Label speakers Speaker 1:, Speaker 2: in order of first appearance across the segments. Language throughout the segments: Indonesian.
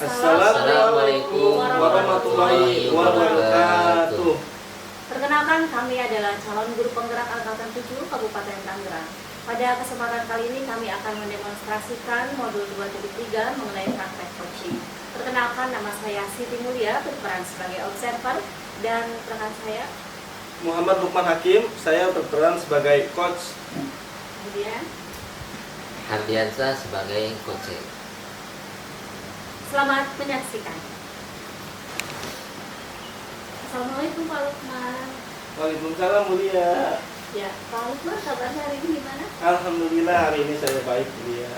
Speaker 1: Assalamualaikum warahmatullahi wabarakatuh.
Speaker 2: Perkenalkan, kami adalah calon guru penggerak angkatan 7 Kabupaten Tangerang. Pada kesempatan kali ini kami akan mendemonstrasikan modul 2.3 mengenai praktek coaching. Perkenalkan, nama saya Siti Mulia, berperan sebagai observer, dan rekan saya
Speaker 1: Muhammad Lukman Hakim, saya berperan sebagai coach.
Speaker 2: kemudian
Speaker 3: Hardiansa sebagai coach.
Speaker 2: selamat menyaksikan. Assalamualaikum Pak Lukman.
Speaker 1: Waalaikumsalam Mulia.
Speaker 2: Ya, Pak Lukman, kabarnya hari ini gimana?
Speaker 1: Alhamdulillah hari ini saya baik Mulia.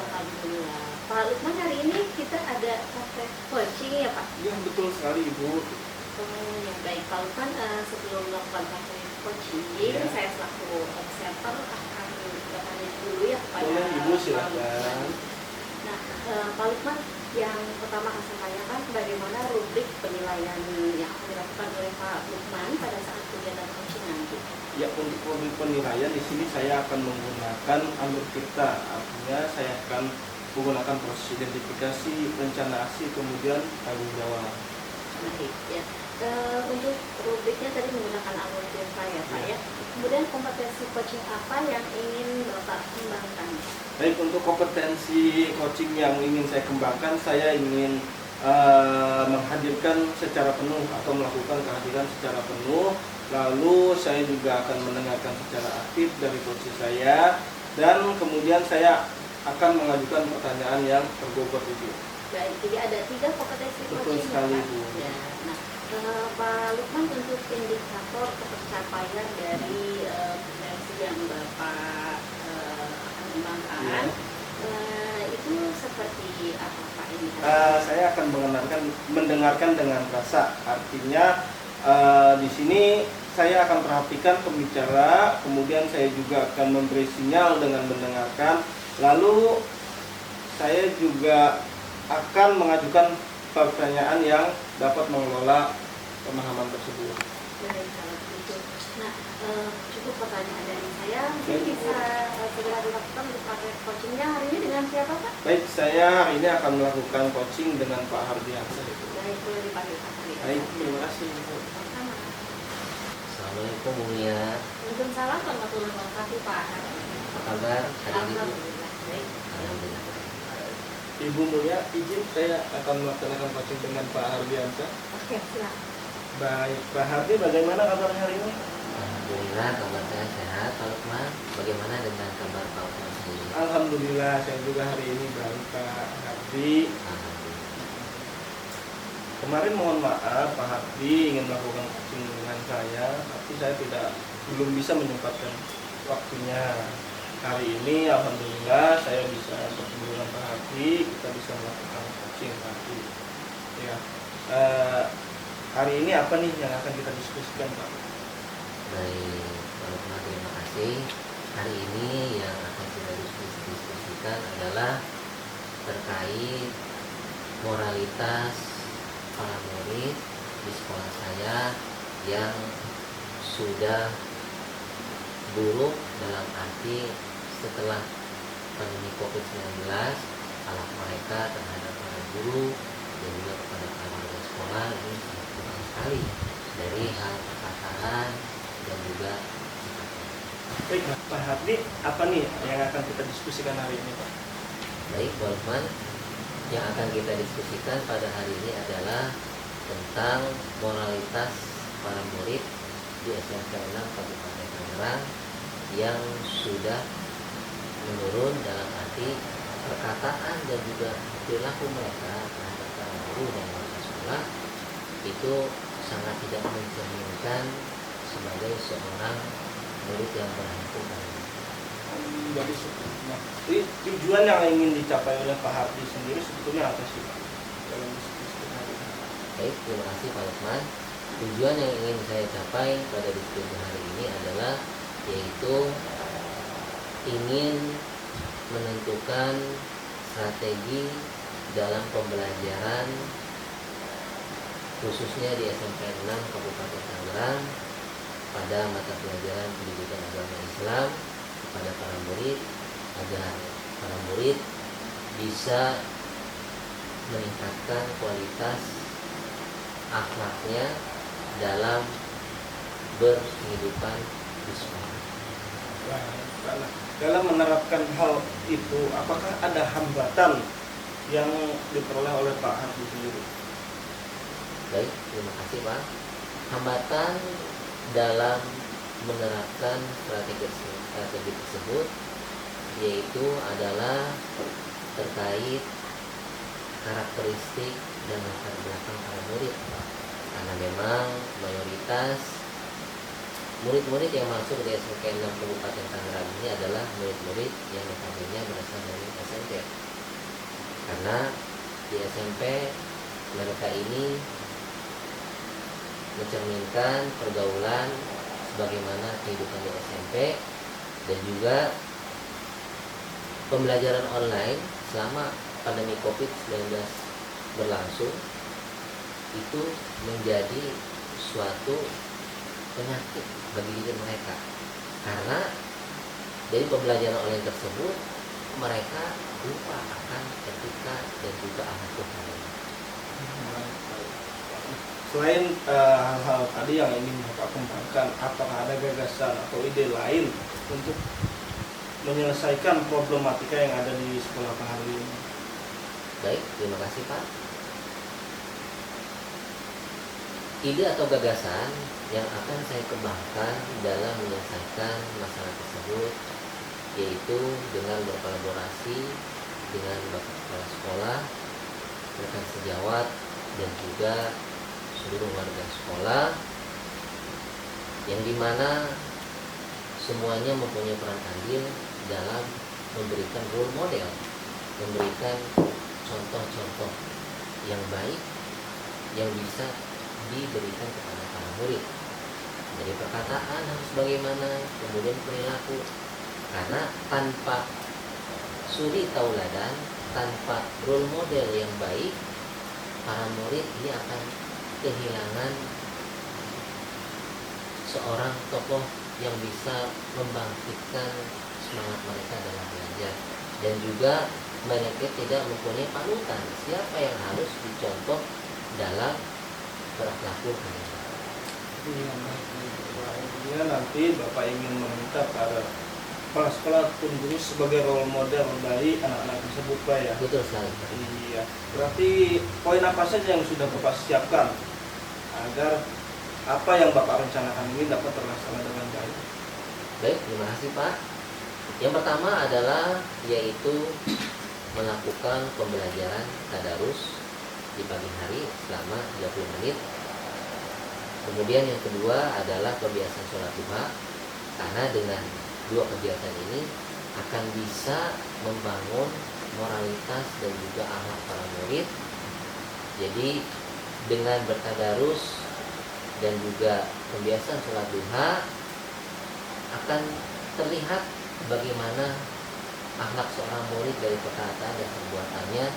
Speaker 2: Alhamdulillah. Pak Lukman, hari ini kita ada praktek coaching ya Pak?
Speaker 1: Iya betul sekali Ibu.
Speaker 2: Oh, ya baik Pak Lukman, sebelum melakukan praktek coaching,
Speaker 1: Ya.
Speaker 2: saya selaku observer akan bertanya dulu ya kepada
Speaker 1: Boleh Ibu
Speaker 2: Pak
Speaker 1: silakan.
Speaker 2: Lukman. Nah, Pak Lukman, yang pertama akan saya tanyakan bagaimana rubrik penilaian yang akan dilakukan oleh Pak Lukman pada saat kegiatan coaching nanti?
Speaker 1: Ya untuk rubrik penilaian di sini saya akan menggunakan alur kita, artinya saya akan menggunakan proses identifikasi, rencana aksi, kemudian tanggung jawab.
Speaker 2: Baik, ya. Untuk rubriknya tadi menggunakan alur cerita ya Pak ya. Kemudian kompetensi coaching apa yang ingin Bapak kembangkan?
Speaker 1: Baik, untuk kompetensi coaching yang ingin saya kembangkan, saya ingin menghadirkan secara penuh atau melakukan kehadiran secara penuh. Lalu saya juga akan mendengarkan secara aktif dari coach saya, dan kemudian saya akan mengajukan pertanyaan yang terbobot itu.
Speaker 2: Baik, jadi ada 3 kompetensi
Speaker 1: Betul
Speaker 2: coaching
Speaker 1: sekali,
Speaker 2: ya Pak.
Speaker 1: Bu.
Speaker 2: Ya. Nah, Pak Lukman, untuk indikator pencapaian dari kompetensi yang Bapak akan kembangkan, itu seperti apa Pak ini?
Speaker 1: Saya akan mendengarkan dengan rasa. Artinya di sini saya akan perhatikan pembicara, kemudian saya juga akan memberi sinyal dengan mendengarkan. Lalu saya juga akan mengajukan pertanyaan yang dapat mengelola pemahaman tersebut.
Speaker 2: Baik, kalau begitu. Nah, cukup pertanyaan dari saya. Mungkin bisa segera dilakukan untuk praktek coachingnya hari ini dengan siapa Pak?
Speaker 1: Baik, saya hari ini akan melakukan coaching dengan Pak Hardiansa.
Speaker 2: Baik, boleh dipanggil Pak Hari.
Speaker 1: Baik, terima kasih.
Speaker 2: Sama.
Speaker 3: Assalamualaikum Mulia.
Speaker 2: Waalaikumsalam warahmatullahi wabarakatuh Pak Hari.
Speaker 3: Apa kabar hari ini?
Speaker 2: Alhamdulillah. Baik.
Speaker 3: Alhamdulillah.
Speaker 1: Ibu Mulia, izin saya akan melaksanakan coaching dengan Pak Hardiansa.
Speaker 2: Oke, silakan.
Speaker 1: Baik, Pak Hardi, bagaimana kabarnya hari ini?
Speaker 3: Alhamdulillah kabar saya sehat Pak Lukman. Bagaimana dengan kabar Pak Lukman sendiri?
Speaker 1: Alhamdulillah, saya juga hari ini baik Pak Hardi.
Speaker 3: Alhamdulillah.
Speaker 1: Kemarin mohon maaf Pak Hardi ingin melakukan coaching dengan saya, tapi saya belum bisa menyempatkan waktunya. Hari ini alhamdulillah saya bisa bertemu dengan Pak Hardi, kita bisa melakukan coaching Hardi. Ya. Hari ini apa nih yang akan kita diskusikan Pak?
Speaker 3: Baik Pak Lukman, terima kasih. Hari ini yang akan kita diskusikan adalah terkait moralitas para murid di sekolah saya yang sudah buruk, dalam arti setelah pandemi COVID-19 akhlak mereka terhadap para guru dan juga kepada para warga sekolah ini sangat kurang sekali, dari hal perkataan dan juga sikapnya.
Speaker 1: Baik Pak Hardi, apa nih yang akan kita diskusikan hari ini Pak?
Speaker 3: Baik Pak Lukman, yang akan kita diskusikan pada hari ini adalah tentang moralitas para murid di SMP 6 Kabupaten Tangerang yang sudah menurun, dalam arti perkataan dan juga perilaku mereka terhadap para guru dan warga sekolah itu sangat tidak mencerminkan sebagai seorang murid yang berhenti.
Speaker 1: Jadi tujuan yang ingin dicapai oleh Pak Hardi sendiri sebetulnya apa sih Pak? Dalam diskusi hari ini?
Speaker 3: Baik, terima kasih Pak Lukman. Tujuan yang ingin saya capai pada diskusi hari ini adalah yaitu ingin menentukan strategi dalam pembelajaran khususnya di SMP 6 Kabupaten Tangerang pada mata pelajaran pendidikan agama Islam kepada para murid, agar para murid bisa meningkatkan kualitas akhlaknya dalam berkehidupan di sekolah.
Speaker 1: Nah, dalam menerapkan hal itu, apakah ada hambatan yang diperoleh oleh Pak Hardi sendiri?
Speaker 3: Baik, terima kasih Pak. Hambatan dalam menerapkan strategi tersebut yaitu adalah terkait karakteristik dan latar belakang para murid, karena memang mayoritas murid-murid yang masuk di SMK 6 Kabupaten Tangerang ini adalah murid-murid yang notabene berasal dari SMP, karena di SMP mereka ini mencerminkan pergaulan sebagaimana kehidupan di SMP, dan juga pembelajaran online selama pandemi COVID-19 berlangsung itu menjadi suatu penyakit bagi diri mereka, karena dari pembelajaran online tersebut mereka lupa akan etika dan juga akhlak Tuhan.
Speaker 1: Selain hal-hal tadi yang ingin Bapak kembangkan, apakah ada gagasan atau ide lain untuk menyelesaikan problematika yang ada di sekolah Pak Hardi ini?
Speaker 3: Baik, terima kasih Pak. Ide atau gagasan yang akan saya kembangkan dalam menyelesaikan masalah tersebut yaitu dengan berkolaborasi dengan Bapak Kepala Sekolah, rekan sejawat, dan juga seluruh warga sekolah, yang dimana semuanya mempunyai peran andil dalam memberikan role model, memberikan contoh-contoh yang baik yang bisa diberikan kepada para murid. Dari perkataan harus bagaimana, kemudian perilaku, karena tanpa suri tauladan, tanpa role model yang baik, para murid dia akan kehilangan seorang tokoh yang bisa membangkitkan semangat mereka dalam belajar, dan juga mereka tidak mempunyai panutan siapa yang harus dicontoh dalam berakhlak Tuhan.
Speaker 1: Intinya nanti Bapak ingin meminta para kepala sekolah pun guru sebagai role model dari anak-anak tersebut, Pak, ya?
Speaker 3: Betul sekali.
Speaker 1: Iya. Berarti poin apa saja yang sudah Bapak siapkan agar apa yang Bapak rencanakan ini dapat terlaksana dengan baik?
Speaker 3: Baik, terima kasih Pak. Yang pertama adalah yaitu melakukan pembelajaran tadarus di pagi hari selama 30 menit. Kemudian yang kedua adalah kebiasaan sholat duha, karena dengan dua kegiatan ini akan bisa membangun moralitas dan juga akhlak para murid. Jadi dengan bertadarus dan juga kebiasaan sholat duha akan terlihat bagaimana akhlak seorang murid dari perkataan dan perbuatannya,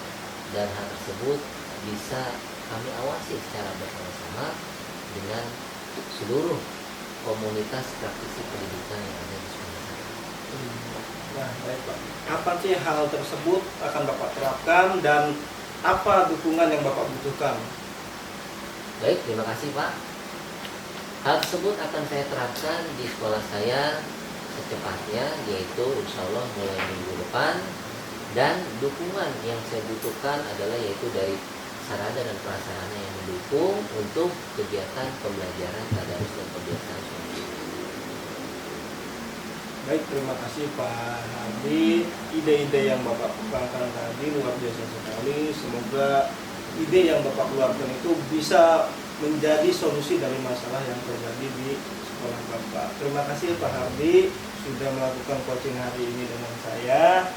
Speaker 3: dan hal tersebut bisa kami awasi secara bersama-sama dengan seluruh komunitas praktisi pendidikan yang ada di sekolah saya.
Speaker 1: Nah, baik Pak. Apa sih hal tersebut akan Bapak terapkan dan apa dukungan yang Bapak butuhkan?
Speaker 3: Baik, terima kasih Pak. Hal tersebut akan saya terapkan di sekolah saya secepatnya, yaitu insya Allah mulai minggu depan. Dan dukungan yang saya butuhkan adalah yaitu dari sarana dan prasarana yang mendukung untuk kegiatan pembelajaran tadarus dan kebiasaan sholat.
Speaker 1: Baik, terima kasih Pak Hardi. Ide-ide yang Bapak kembangkan tadi luar biasa sekali. Semoga ide yang Bapak keluarkan itu bisa menjadi solusi dari masalah yang terjadi di sekolah Bapak. Terima kasih Pak Hardi sudah melakukan coaching hari ini dengan saya.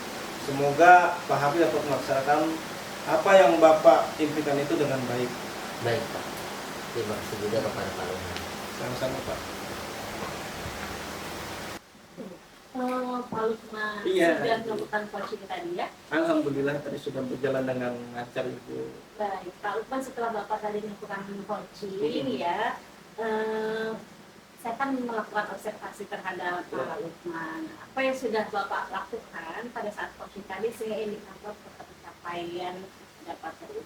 Speaker 1: Semoga Pak Hardi dapat melaksanakan apa yang Bapak impikan itu dengan baik.
Speaker 3: Baik Pak, terima kasih juga kepada Pak Luhur.
Speaker 1: Sama-sama Pak.
Speaker 2: Pak Lukman
Speaker 1: Iya.
Speaker 2: sudah melakukan coaching tadi ya?
Speaker 1: Alhamdulillah tadi sudah berjalan dengan lancar Ibu.
Speaker 2: Baik, Pak Lukman, setelah Bapak tadi melakukan coaching ya, saya kan melakukan observasi terhadap Pak Lukman. Apa yang sudah Bapak lakukan pada saat coaching tadi sehingga indikator pencapaian dapat terwujud.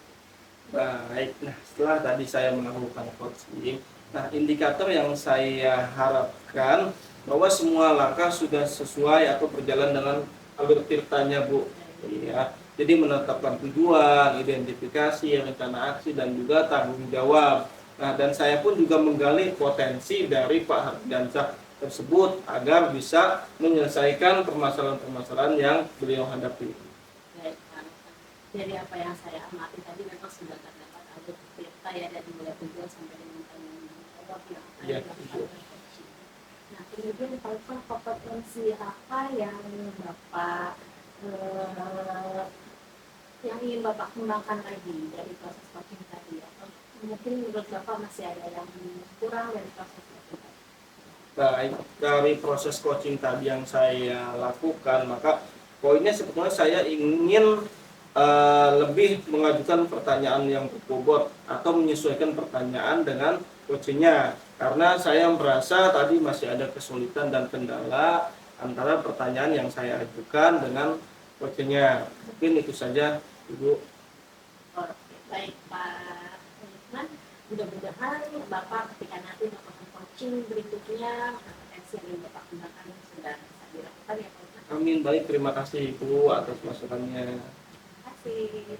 Speaker 1: Baik, nah setelah tadi saya melakukan coaching, nah indikator yang saya harapkan bahwa semua langkah sudah sesuai atau berjalan dengan alur tirtanya, Bu. Iya, jadi menetapkan tujuan, identifikasi, rencana aksi, dan juga tanggung jawab. Nah, dan saya pun juga menggali potensi dari Pak Hardiansyah tersebut agar bisa menyelesaikan permasalahan-permasalahan yang beliau hadapi.
Speaker 2: Baik, Pak. Jadi apa yang saya amati tadi memang sudah terdapat alur cerita ya dari mulai tujuan sampai dengan tanggung jawab yang akan
Speaker 1: Iya,
Speaker 2: dilakukan
Speaker 1: betul.
Speaker 2: oleh coaching. Nah, kemudian Pak, kompetensi apa yang Bapak yang ingin Bapak kembangkan lagi dari proses coaching tadi? Atau mungkin menurut Bapak masih ada yang kurang dari proses coaching tadi?
Speaker 1: Baik, dari proses coaching tadi yang saya lakukan, maka poinnya sebetulnya saya ingin lebih mengajukan pertanyaan yang berbobot atau menyesuaikan pertanyaan dengan coachingnya. Karena saya merasa tadi masih ada kesulitan dan kendala antara pertanyaan yang saya ajukan dengan coachingnya. Mungkin itu saja, Ibu.
Speaker 2: Oke, baik Pak Lukman. Mudah-mudahan Bapak ketika nanti melakukan coaching berikutnya kompetensi yang ingin Bapak kembangkan sudah bisa dilakukan ya Pak Lukman.
Speaker 1: Amin. Baik, terima kasih Ibu atas masukannya.
Speaker 2: Terima kasih.